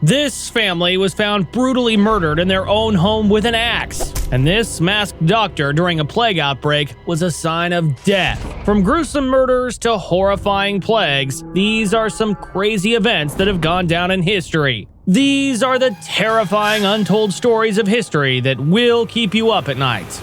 This family was found brutally murdered in their own home with an axe. And this masked doctor during a plague outbreak was a sign of death. From gruesome murders to horrifying plagues, these are some crazy events that have gone down in history. These are the terrifying untold stories of history that will keep you up at night.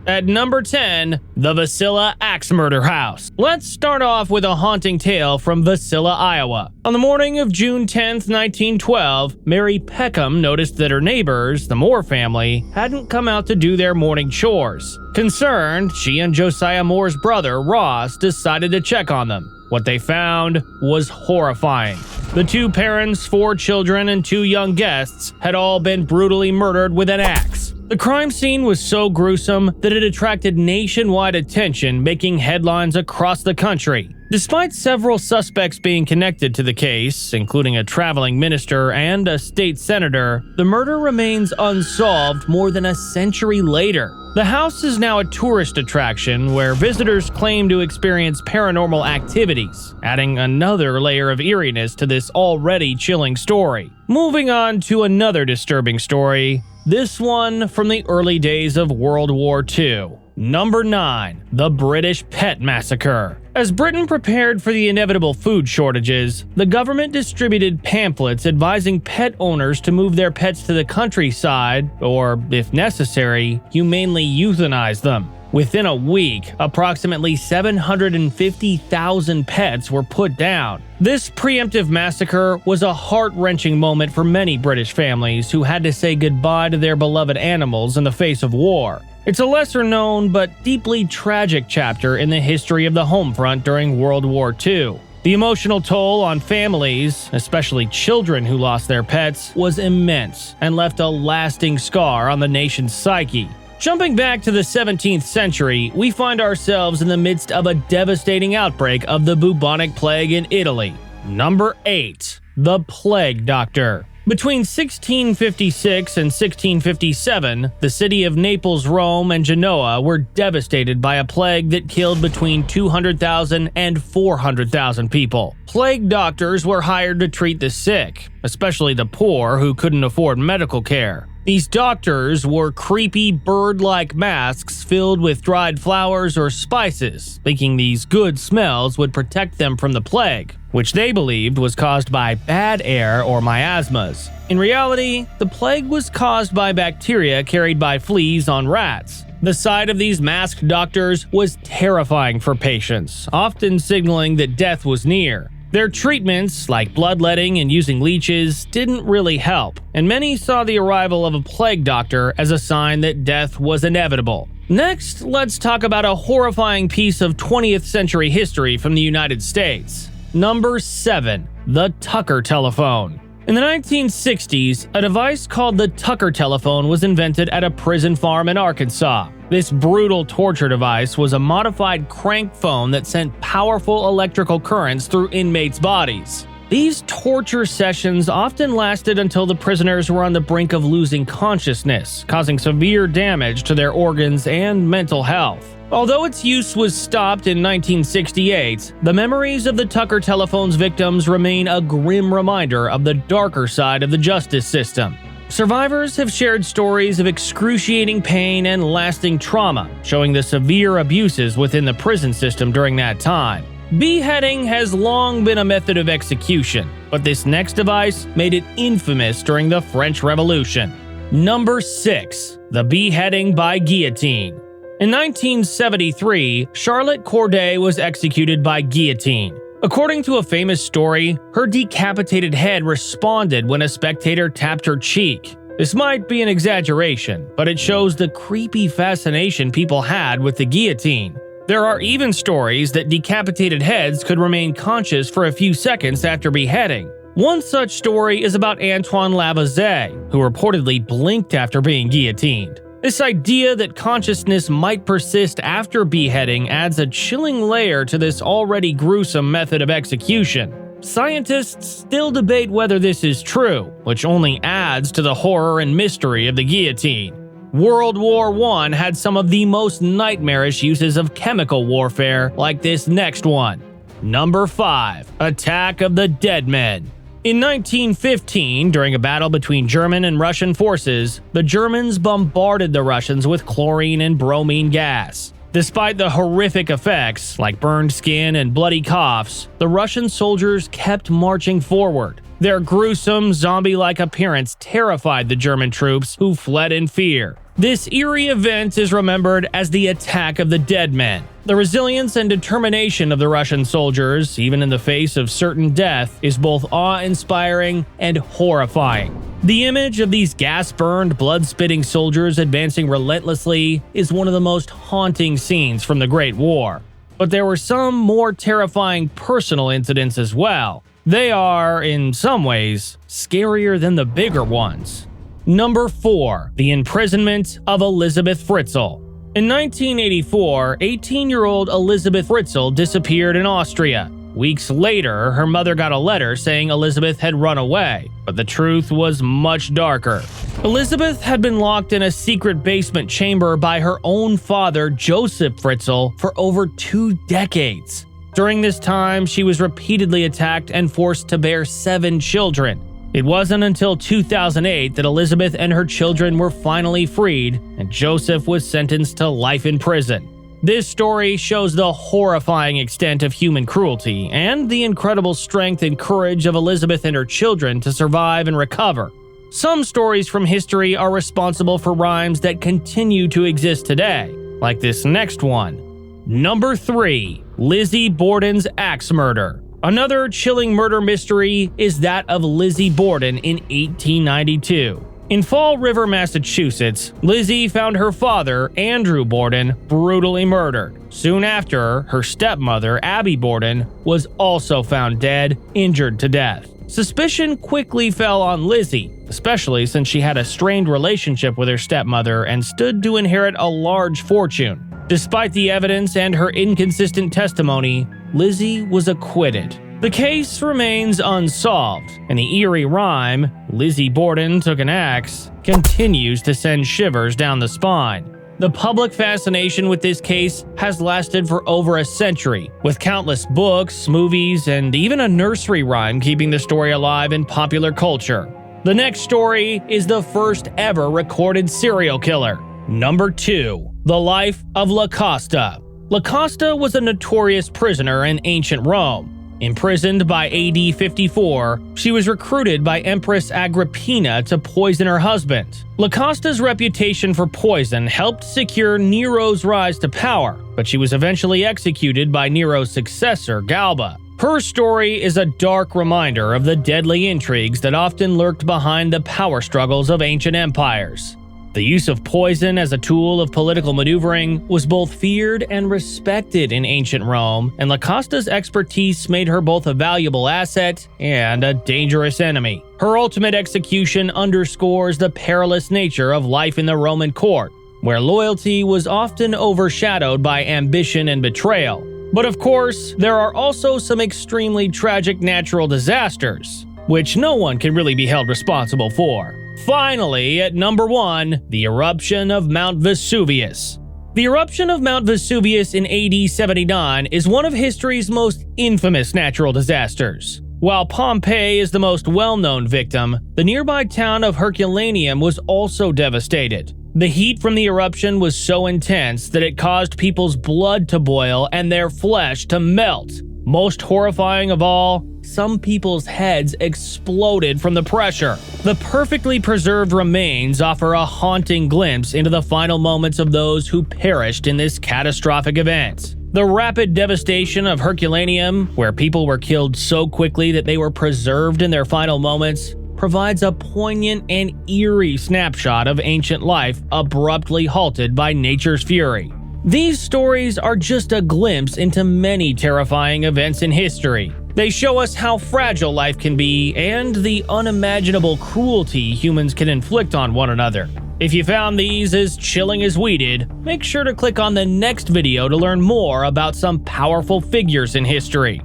At number 10, the Wasilla Axe Murder House. Let's start off with a haunting tale from Wasilla, Iowa. On the morning of June 10, 1912, Mary Peckham noticed that her neighbors, the Moore family, hadn't come out to do their morning chores. Concerned, she and Josiah Moore's brother, Ross, decided to check on them. What they found was horrifying. The two parents, 4 children, and 2 young guests had all been brutally murdered with an axe. The crime scene was so gruesome that it attracted nationwide attention, making headlines across the country. Despite several suspects being connected to the case, including a traveling minister and a state senator, the murder remains unsolved more than a century later. The house is now a tourist attraction where visitors claim to experience paranormal activities, adding another layer of eeriness to this already chilling story. Moving on to another disturbing story, this one from the early days of World War II. Number 9. The British Pet Massacre. As Britain prepared for the inevitable food shortages, the government distributed pamphlets advising pet owners to move their pets to the countryside or, if necessary, humanely euthanize them. Within a week, approximately 750,000 pets were put down. This preemptive massacre was a heart-wrenching moment for many British families who had to say goodbye to their beloved animals in the face of war. It's a lesser-known but deeply tragic chapter in the history of the home front during World War II. The emotional toll on families, especially children who lost their pets, was immense and left a lasting scar on the nation's psyche. Jumping back to the 17th century, we find ourselves in the midst of a devastating outbreak of the bubonic plague in Italy. Number 8. The Plague Doctor. Between 1656 and 1657, the city of Naples, Rome, and Genoa were devastated by a plague that killed between 200,000 and 400,000 people. Plague doctors were hired to treat the sick, especially the poor who couldn't afford medical care. These doctors wore creepy bird-like masks filled with dried flowers or spices, thinking these good smells would protect them from the plague, which they believed was caused by bad air or miasmas. In reality, the plague was caused by bacteria carried by fleas on rats. The sight of these masked doctors was terrifying for patients, often signaling that death was near. Their treatments, like bloodletting and using leeches, didn't really help, and many saw the arrival of a plague doctor as a sign that death was inevitable. Next, let's talk about a horrifying piece of 20th century history from the United States. Number 7. The Tucker Telephone. In the 1960s, a device called the Tucker telephone was invented at a prison farm in Arkansas. This brutal torture device was a modified crank phone that sent powerful electrical currents through inmates' bodies. These torture sessions often lasted until the prisoners were on the brink of losing consciousness, causing severe damage to their organs and mental health. Although its use was stopped in 1968, the memories of the Tucker telephone's victims remain a grim reminder of the darker side of the justice system. Survivors have shared stories of excruciating pain and lasting trauma, showing the severe abuses within the prison system during that time. Beheading has long been a method of execution, but this next device made it infamous during the French Revolution. Number 6. The Beheading by Guillotine. In 1973, Charlotte Corday was executed by guillotine. According to a famous story, her decapitated head responded when a spectator tapped her cheek. This might be an exaggeration, but it shows the creepy fascination people had with the guillotine. There are even stories that decapitated heads could remain conscious for a few seconds after beheading. One such story is about Antoine Lavoisier, who reportedly blinked after being guillotined. This idea that consciousness might persist after beheading adds a chilling layer to this already gruesome method of execution. Scientists still debate whether this is true, which only adds to the horror and mystery of the guillotine. World War I had some of the most nightmarish uses of chemical warfare, like this next one. Number 5. Attack of the Dead Men. In 1915, during a battle between German and Russian forces, the Germans bombarded the Russians with chlorine and bromine gas. Despite the horrific effects, like burned skin and bloody coughs, the Russian soldiers kept marching forward. Their gruesome, zombie-like appearance terrified the German troops, who fled in fear. This eerie event is remembered as the Attack of the Dead Men. The resilience and determination of the Russian soldiers, even in the face of certain death, is both awe-inspiring and horrifying. The image of these gas-burned, blood-spitting soldiers advancing relentlessly is one of the most haunting scenes from the Great War. But there were some more terrifying personal incidents as well. They are, in some ways, scarier than the bigger ones. Number 4. The imprisonment of Elizabeth Fritzl. In 1984, 18-year-old Elizabeth Fritzl disappeared in Austria. Weeks later, her mother got a letter saying Elizabeth had run away, but the truth was much darker. Elizabeth had been locked in a secret basement chamber by her own father, Joseph Fritzl, for over 2 decades. During this time, she was repeatedly attacked and forced to bear 7 children. It wasn't until 2008 that Elizabeth and her children were finally freed, and Joseph was sentenced to life in prison. This story shows the horrifying extent of human cruelty and the incredible strength and courage of Elizabeth and her children to survive and recover. Some stories from history are responsible for crimes that continue to exist today, like this next one. Number 3. Lizzie Borden's axe murder. Another chilling murder mystery is that of Lizzie Borden in 1892. In Fall River, Massachusetts, Lizzie found her father, Andrew Borden, brutally murdered. Soon after, her stepmother, Abby Borden, was also found dead, injured to death. Suspicion quickly fell on Lizzie, especially since she had a strained relationship with her stepmother and stood to inherit a large fortune. Despite the evidence and her inconsistent testimony, Lizzie was acquitted. The case remains unsolved, and the eerie rhyme, "Lizzie Borden took an axe," continues to send shivers down the spine. The public fascination with this case has lasted for over a century, with countless books, movies, and even a nursery rhyme keeping the story alive in popular culture. The next story is the first ever recorded serial killer. Number 2. The life of La Costa. La Costa was a notorious prisoner in ancient Rome. Imprisoned by AD 54, she was recruited by Empress Agrippina to poison her husband. La Costa's reputation for poison helped secure Nero's rise to power, but she was eventually executed by Nero's successor, Galba. Her story is a dark reminder of the deadly intrigues that often lurked behind the power struggles of ancient empires. The use of poison as a tool of political maneuvering was both feared and respected in ancient Rome, and La Costa's expertise made her both a valuable asset and a dangerous enemy. Her ultimate execution underscores the perilous nature of life in the Roman court, where loyalty was often overshadowed by ambition and betrayal. But of course, there are also some extremely tragic natural disasters, which no one can really be held responsible for. Finally, at number 1, the eruption of Mount Vesuvius. The eruption of Mount Vesuvius in AD 79 is one of history's most infamous natural disasters. While Pompeii is the most well-known victim, the nearby town of Herculaneum was also devastated. The heat from the eruption was so intense that it caused people's blood to boil and their flesh to melt. Most horrifying of all, some people's heads exploded from the pressure. The perfectly preserved remains offer a haunting glimpse into the final moments of those who perished in this catastrophic event. The rapid devastation of Herculaneum, where people were killed so quickly that they were preserved in their final moments, provides a poignant and eerie snapshot of ancient life abruptly halted by nature's fury. These stories are just a glimpse into many terrifying events in history. They show us how fragile life can be and the unimaginable cruelty humans can inflict on one another. If you found these as chilling as we did, make sure to click on the next video to learn more about some powerful figures in history.